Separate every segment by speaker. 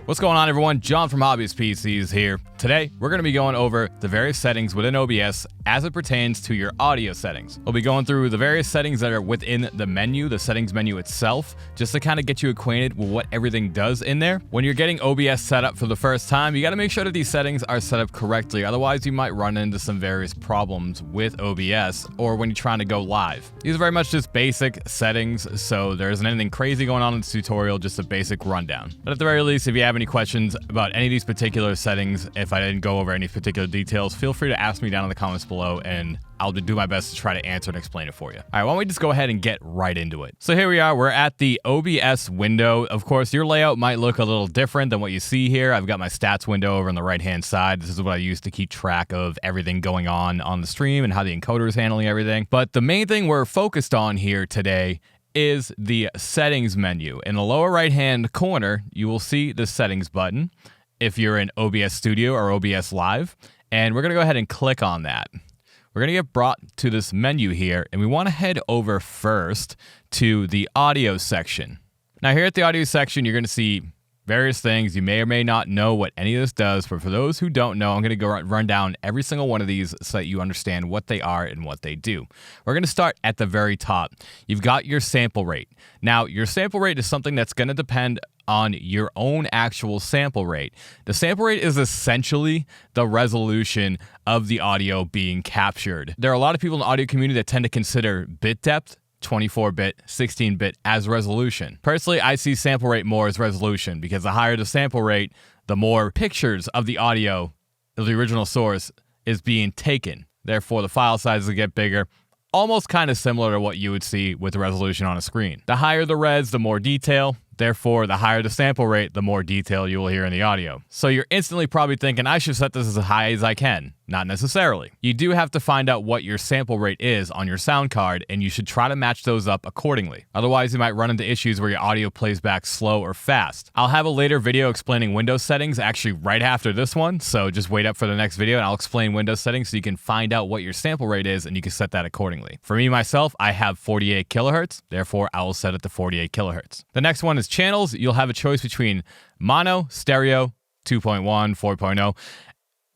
Speaker 1: What's going on, everyone? John from Hobbyist PCs here. Today, we're going to be going over the various settings within OBS as it pertains to your audio settings. We'll be going through the various settings that are within the menu, the settings menu itself, just to kind of get you acquainted with what everything does in there. When you're getting OBS set up for the first time, you got to make sure that these settings are set up correctly. Otherwise, you might run into some various problems with OBS or when you're trying to go live. These are very much just basic settings, so there isn't anything crazy going on in this tutorial, just a basic rundown. But at the very least, if you have any questions about any of these particular settings, if I didn't go over any particular details, feel free to ask me down in the comments below and I'll do my best to try to answer and explain it for you. All right, why don't we just go ahead and get right into it. So here we are, we're at the OBS window. Of course, your layout might look a little different than what you see here. I've got my stats window over on the right-hand side. This is what I use to keep track of everything going on the stream and how the encoder is handling everything. But the main thing we're focused on here today is the settings menu. In the lower right-hand corner, you will see the settings button if you're in OBS Studio or OBS Live. And we're gonna go ahead and click on that. We're going to get brought to this menu here, and we want to head over first to the audio section. Now here at the audio section, you're going to see various things. You may or may not know what any of this does, but for those who don't know, I'm going to go run down every single one of these so that you understand what they are and what they do. We're going to start at the very top. You've got your sample rate. Now, your sample rate is something that's going to depend on your own actual sample rate. The sample rate is essentially the resolution of the audio being captured. There are a lot of people in the audio community that tend to consider bit depth, 24-bit, 16-bit as resolution. Personally, I see sample rate more as resolution because the higher the sample rate, the more pictures of the audio of the original source is being taken. Therefore, the file sizes get bigger, almost kind of similar to what you would see with the resolution on a screen. The higher the res, the more detail. Therefore, the higher the sample rate, the more detail you will hear in the audio. So you're instantly probably thinking, I should set this as high as I can. Not necessarily. You do have to find out what your sample rate is on your sound card, and you should try to match those up accordingly. Otherwise, you might run into issues where your audio plays back slow or fast. I'll have a later video explaining Windows settings actually right after this one, so just wait up for the next video and I'll explain Windows settings so you can find out what your sample rate is and you can set that accordingly. For me, myself, I have 48 kilohertz, therefore I will set it to 48 kilohertz. The next one is channels. You'll have a choice between mono, stereo, 2.1, 4.0.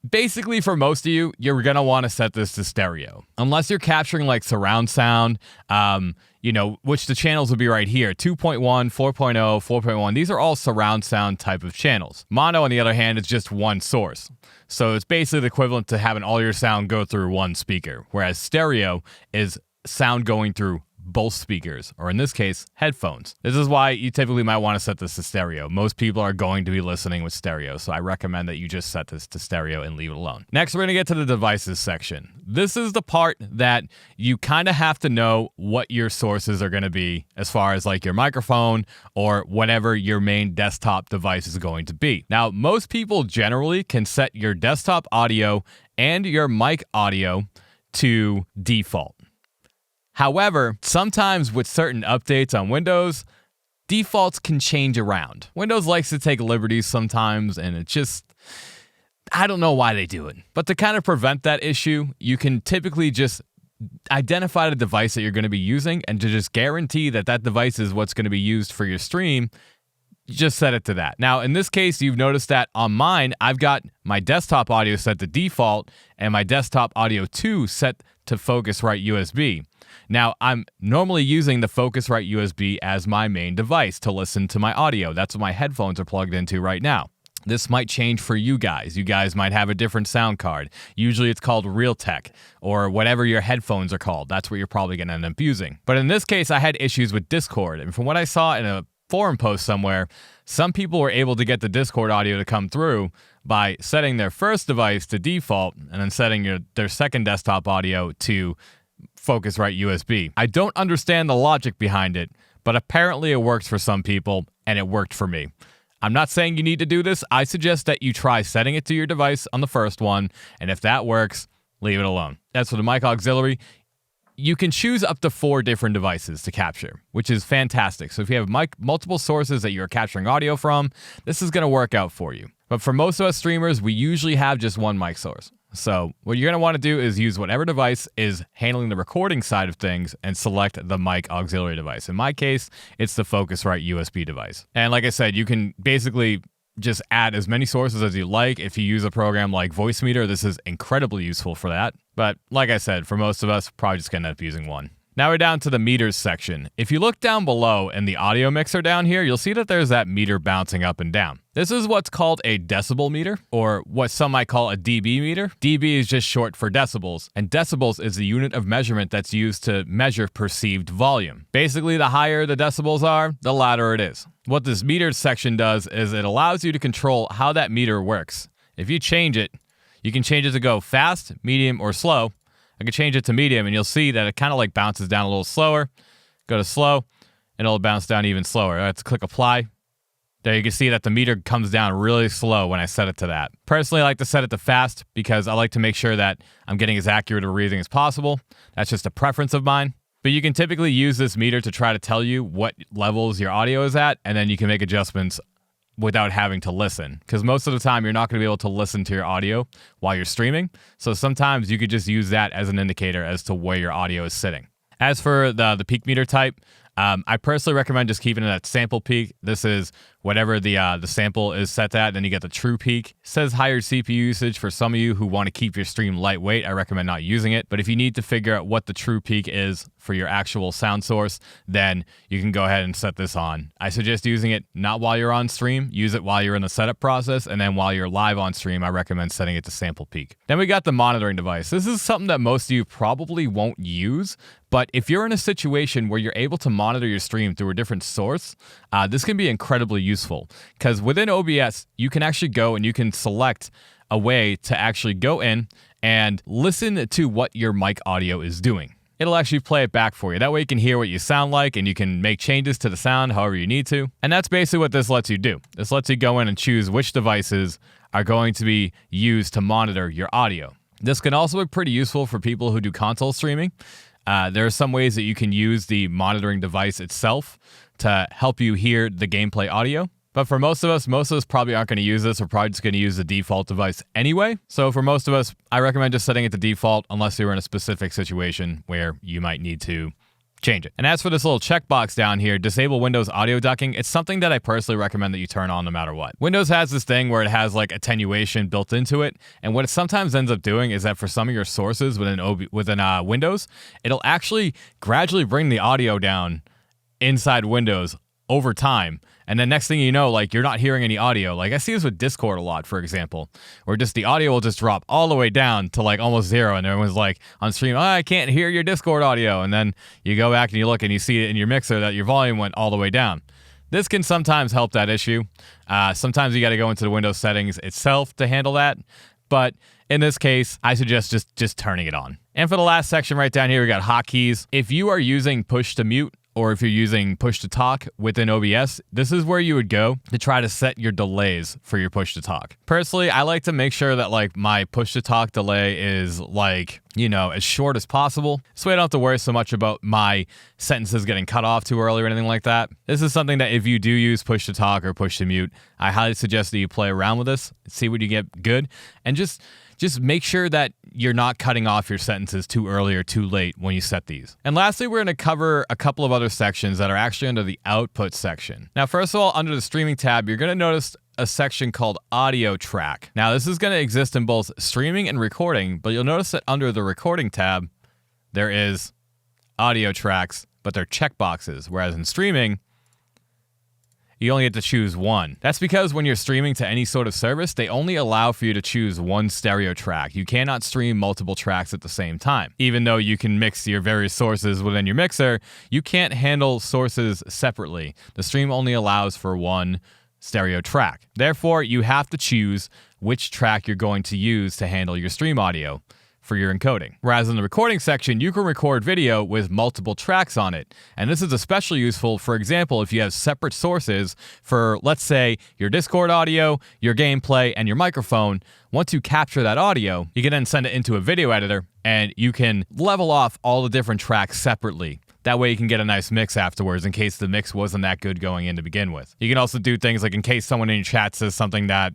Speaker 1: Basically, for most of you, you're going to want to set this to stereo. Unless you're capturing like surround sound, which the channels will be right here. 2.1, 4.0, 4.1. These are all surround sound type of channels. Mono, on the other hand, is just one source. So it's basically the equivalent to having all your sound go through one speaker. Whereas stereo is sound going through both speakers, or in this case, headphones. This is why you typically might want to set this to stereo. Most people are going to be listening with stereo, so I recommend that you just set this to stereo and leave it alone. Next, we're going to get to the devices section. This is the part that you kind of have to know what your sources are going to be as far as like your microphone or whatever your main desktop device is going to be. Now, most people generally can set your desktop audio and your mic audio to default. However, sometimes with certain updates on Windows, defaults can change around. Windows likes to take liberties sometimes, and it just, I don't know why they do it. But to kind of prevent that issue, you can typically just identify the device that you're going to be using, and to just guarantee that that device is what's going to be used for your stream, just set it to that. Now, in this case, you've noticed that on mine, I've got my desktop audio set to default, and my desktop audio 2 set to Focusrite USB. Now, I'm normally using the Focusrite USB as my main device to listen to my audio. That's what my headphones are plugged into right now. This might change for you guys. You guys might have a different sound card. Usually it's called Realtek or whatever your headphones are called. That's what you're probably going to end up using. But in this case, I had issues with Discord. And from what I saw in a forum post somewhere, some people were able to get the Discord audio to come through by setting their first device to default and then setting their second desktop audio to Focusrite USB. I don't understand the logic behind it, but apparently it works for some people, and it worked for me. I'm not saying you need to do this. I suggest that you try setting it to your device on the first one, and if that works, leave it alone. As for the mic auxiliary, you can choose up to 4 different devices to capture, which is fantastic. So if you have multiple sources that you're capturing audio from, this is going to work out for you. But for most of us streamers, we usually have just one mic source. So what you're going to want to do is use whatever device is handling the recording side of things and select the mic auxiliary device. In my case, it's the Focusrite USB device. And like I said, you can basically just add as many sources as you like. If you use a program like Voice Meter, this is incredibly useful for that. But like I said, for most of us, probably just going to end up using one. Now we're down to the meters section. If you look down below in the audio mixer down here, you'll see that there's that meter bouncing up and down. This is what's called a decibel meter, or what some might call a dB meter. dB is just short for decibels, and decibels is the unit of measurement that's used to measure perceived volume. Basically, the higher the decibels are, the louder it is. What this meters section does is it allows you to control how that meter works. If you change it, you can change it to go fast, medium, or slow. I can change it to medium, and you'll see that it kind of like bounces down a little slower. Go to slow, and it'll bounce down even slower. I have to click apply. There you can see that the meter comes down really slow when I set it to that. Personally, I like to set it to fast because I like to make sure that I'm getting as accurate a reading as possible. That's just a preference of mine. But you can typically use this meter to try to tell you what levels your audio is at, and then you can make adjustments without having to listen, because most of the time you're not going to be able to listen to your audio while you're streaming. So sometimes you could just use that as an indicator as to where your audio is sitting. As for the peak meter type, I personally recommend just keeping it at sample peak. This is whatever the sample is set at, then you get the true peak. It says higher CPU usage. For some of you who want to keep your stream lightweight, I recommend not using it. But if you need to figure out what the true peak is for your actual sound source, then you can go ahead and set this on. I suggest using it not while you're on stream. Use it while you're in the setup process, and then while you're live on stream, I recommend setting it to sample peak. Then we got the monitoring device. This is something that most of you probably won't use, but if you're in a situation where you're able to monitor your stream through a different source, this can be incredibly useful, because within OBS, you can actually go and you can select a way to actually go in and listen to what your mic audio is doing. It'll actually play it back for you. That way you can hear what you sound like, and you can make changes to the sound however you need to. And that's basically what this lets you do. This lets you go in and choose which devices are going to be used to monitor your audio. This can also be pretty useful for people who do console streaming. There are some ways that you can use the monitoring device itself to help you hear the gameplay audio. But for most of us probably aren't going to use this. We're probably just going to use the default device anyway. So for most of us, I recommend just setting it to default unless you're in a specific situation where you might need to change it. And as for this little checkbox down here, disable Windows audio ducking, it's something that I personally recommend that you turn on no matter what. Windows has this thing where it has like attenuation built into it, and what it sometimes ends up doing is that for some of your sources within Windows, it'll actually gradually bring the audio down inside Windows over time. And then next thing you know, like, you're not hearing any audio. Like, I see this with Discord a lot, for example, where just the audio will just drop all the way down to like almost zero. And everyone's like on stream, oh, I can't hear your Discord audio. And then you go back and you look and you see it in your mixer that your volume went all the way down. This can sometimes help that issue. Sometimes you got to go into the Windows settings itself to handle that. But in this case, I suggest just turning it on. And for the last section right down here, we got hotkeys. If you are using push to mute, or if you're using push to talk within OBS, this is where you would go to try to set your delays for your push to talk. Personally, I like to make sure that like my push to talk delay is like, you know, as short as possible. So I don't have to worry so much about my sentences getting cut off too early or anything like that. This is something that if you do use push to talk or push to mute, I highly suggest that you play around with this, see what you get good, and just make sure that you're not cutting off your sentences too early or too late when you set these. And lastly, we're going to cover a couple of other sections that are actually under the output section. Now, first of all, under the streaming tab, you're going to notice a section called audio track. Now, this is going to exist in both streaming and recording, but you'll notice that under the recording tab, there is audio tracks, but they're checkboxes, whereas in streaming, you only get to choose one. That's because when you're streaming to any sort of service, they only allow for you to choose one stereo track. You cannot stream multiple tracks at the same time. Even though you can mix your various sources within your mixer, you can't handle sources separately. The stream only allows for one stereo track. Therefore, you have to choose which track you're going to use to handle your stream audio for your encoding. Whereas in the recording section, you can record video with multiple tracks on it. And this is especially useful, for example, if you have separate sources for, let's say, your Discord audio, your gameplay, and your microphone. Once you capture that audio, you can then send it into a video editor, and you can level off all the different tracks separately. That way you can get a nice mix afterwards in case the mix wasn't that good going in to begin with. You can also do things like in case someone in your chat says something that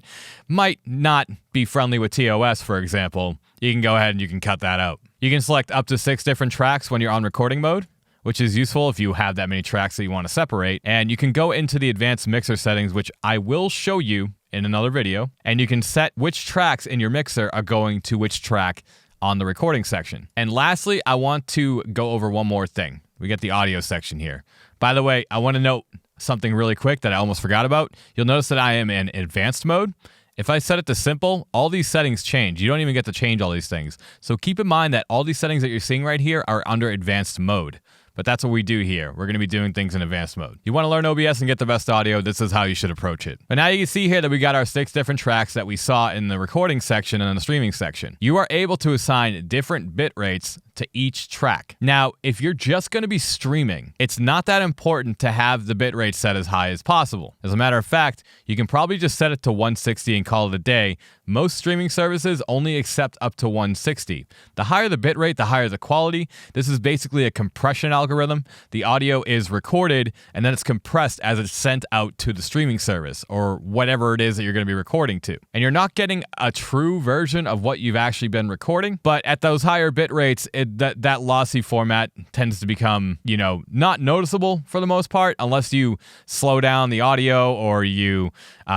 Speaker 1: might not be friendly with TOS, for example, you can go ahead and you can cut that out. You can select up to 6 different tracks when you're on recording mode, which is useful if you have that many tracks that you want to separate. And you can go into the advanced mixer settings, which I will show you in another video, and you can set which tracks in your mixer are going to which track on the recording section. And lastly, I want to go over one more thing. We get the audio section here. By the way, I want to note something really quick that I almost forgot about. You'll notice that I am in advanced mode. If I set it to simple, all these settings change. You don't even get to change all these things. So keep in mind that all these settings that you're seeing right here are under advanced mode. But that's what we do here. We're going to be doing things in advanced mode. You want to learn OBS and get the best audio, this is how you should approach it. But now you can see here that we got our 6 different tracks that we saw in the recording section and in the streaming section. You are able to assign different bit rates to each track. Now, if you're just going to be streaming, it's not that important to have the bitrate set as high as possible. As a matter of fact, you can probably just set it to 160 and call it a day. Most streaming services only accept up to 160. The higher the bitrate, the higher the quality. This is basically a compression algorithm. The audio is recorded and then it's compressed as it's sent out to the streaming service or whatever it is that you're going to be recording to. And you're not getting a true version of what you've actually been recording, but at those higher bit rates, that lossy format tends to become, not noticeable for the most part, unless you slow down the audio or you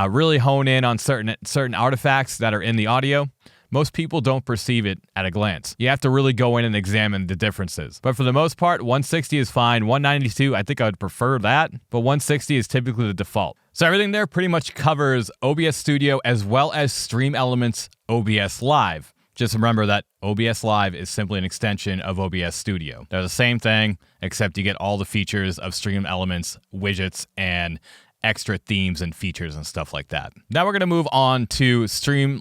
Speaker 1: really hone in on certain artifacts that are in the audio. Most people don't perceive it at a glance. You have to really go in and examine the differences. But for the most part, 160 is fine. 192, I think I would prefer that, but 160 is typically the default. So everything there pretty much covers OBS Studio as well as Stream Elements OBS Live. Just remember that OBS Live is simply an extension of OBS Studio. They're the same thing, except you get all the features of Stream Elements, widgets, and extra themes and features and stuff like that. Now we're going to move on to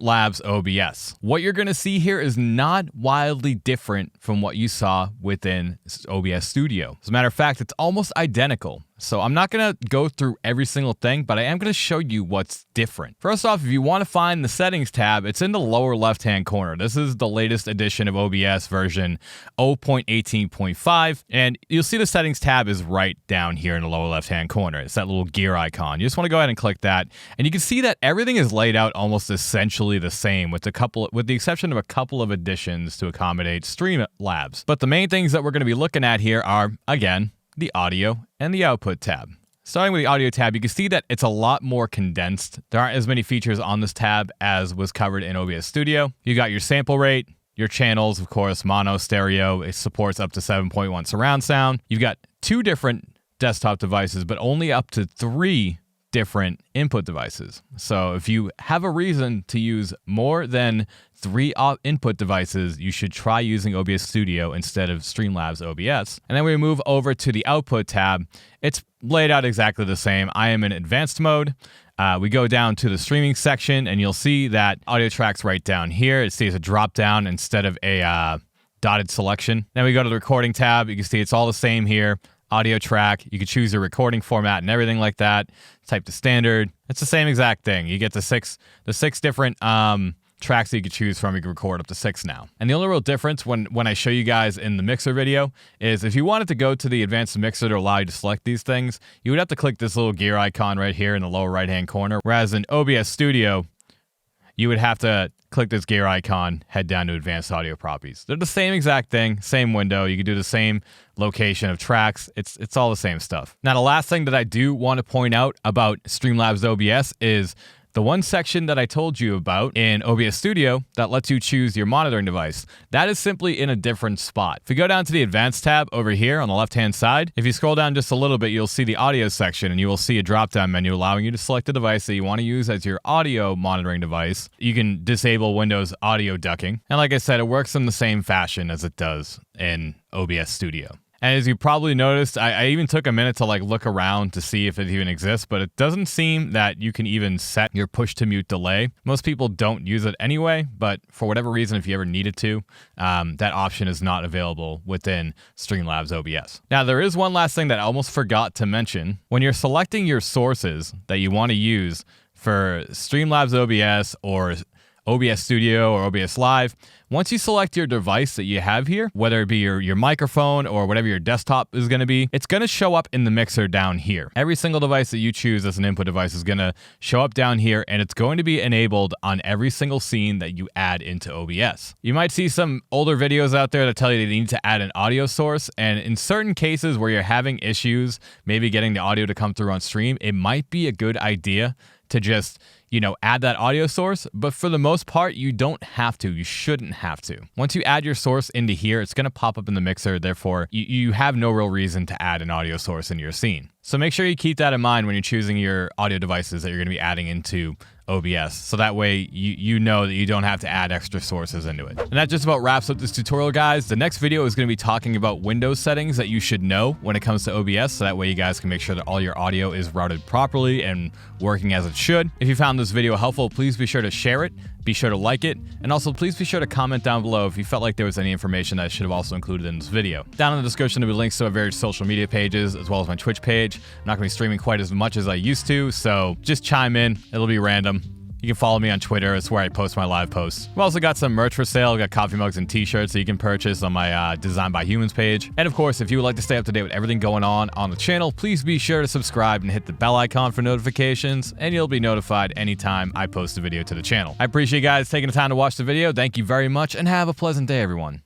Speaker 1: Labs OBS. What you're going to see here is not wildly different from what you saw within OBS Studio. As a matter of fact, it's almost identical. So I'm not going to go through every single thing, but I am going to show you what's different. First off, if you want to find the settings tab, it's in the lower left-hand corner. This is the latest edition of OBS version 0.18.5, and you'll see the settings tab is right down here in the lower left-hand corner. It's that little gear icon. You just want to go ahead and click that, and you can see that everything is laid out almost essentially the same, with the exception of a couple of additions to accommodate Streamlabs. But the main things that we're going to be looking at here are, again, the audio and the output tab. Starting with the audio tab, you can see that it's a lot more condensed. There aren't as many features on this tab as was covered in OBS Studio. You got your sample rate, your channels, of course, mono, stereo. It supports up to 7.1 surround sound. You've got 2 different desktop devices, but only up to 3 different input devices. So if you have a reason to use more than 3 input devices, you should try using OBS Studio instead of Streamlabs OBS. And then we move over to the output tab. It's laid out exactly the same. I am in advanced mode. We go down to the streaming section and you'll see that audio track's right down here. It stays a drop down instead of a dotted selection. Then we go to the recording tab. You can see it's all the same here. Audio track, you can choose your recording format and everything like that. Type to standard. It's the same exact thing. You get the six different tracks that you can choose from. You can record up to 6 now. And the only real difference when I show you guys in the mixer video is if you wanted to go to the advanced mixer to allow you to select these things, you would have to click this little gear icon right here in the lower right hand corner. Whereas in OBS Studio, you would have to click this gear icon, head down to advanced audio properties. They're the same exact thing, same window. You can do the same location of tracks. It's all the same stuff. Now, the last thing that I do want to point out about Streamlabs OBS is the one section that I told you about in OBS Studio that lets you choose your monitoring device. That is simply in a different spot. If you go down to the Advanced tab over here on the left-hand side, if you scroll down just a little bit, you'll see the audio section and you will see a drop-down menu allowing you to select the device that you want to use as your audio monitoring device. You can disable Windows audio ducking. And like I said, it works in the same fashion as it does in OBS Studio. And as you probably noticed, I even took a minute to look around to see if it even exists, but it doesn't seem that you can even set your push to mute delay. Most people don't use it anyway, but for whatever reason, if you ever needed to, that option is not available within Streamlabs OBS. Now, there is one last thing that I almost forgot to mention. When you're selecting your sources that you want to use for Streamlabs OBS or OBS Studio or OBS Live, once you select your device that you have here, whether it be your microphone or whatever your desktop is going to be, it's going to show up in the mixer down here. Every single device that you choose as an input device is going to show up down here, and it's going to be enabled on every single scene that you add into OBS. You might see some older videos out there that tell you that you need to add an audio source, and in certain cases where you're having issues, maybe getting the audio to come through on stream, it might be a good idea to just add that audio source, but for the most part, you don't have to. You shouldn't have to. Once you add your source into here, it's going to pop up in the mixer. Therefore, you have no real reason to add an audio source into your scene. So make sure you keep that in mind when you're choosing your audio devices that you're going to be adding into OBS. So that way you know that you don't have to add extra sources into it. And that just about wraps up this tutorial, guys. The next video is going to be talking about Windows settings that you should know when it comes to OBS. So that way you guys can make sure that all your audio is routed properly and working as it should. If you found this video helpful, please be sure to share it. Be sure to like it, and also please be sure to comment down below if you felt like there was any information that I should have also included in this video. Down in the description there will be links to our various social media pages as well as my Twitch page. I'm not going to be streaming quite as much as I used to, so just chime in. It'll be random. You can follow me on Twitter. It's where I post my live posts. We've also got some merch for sale. We've got coffee mugs and t-shirts that you can purchase on my Design by Humans page. And of course, if you would like to stay up to date with everything going on the channel, please be sure to subscribe and hit the bell icon for notifications, and you'll be notified anytime I post a video to the channel. I appreciate you guys taking the time to watch the video. Thank you very much, and have a pleasant day, everyone.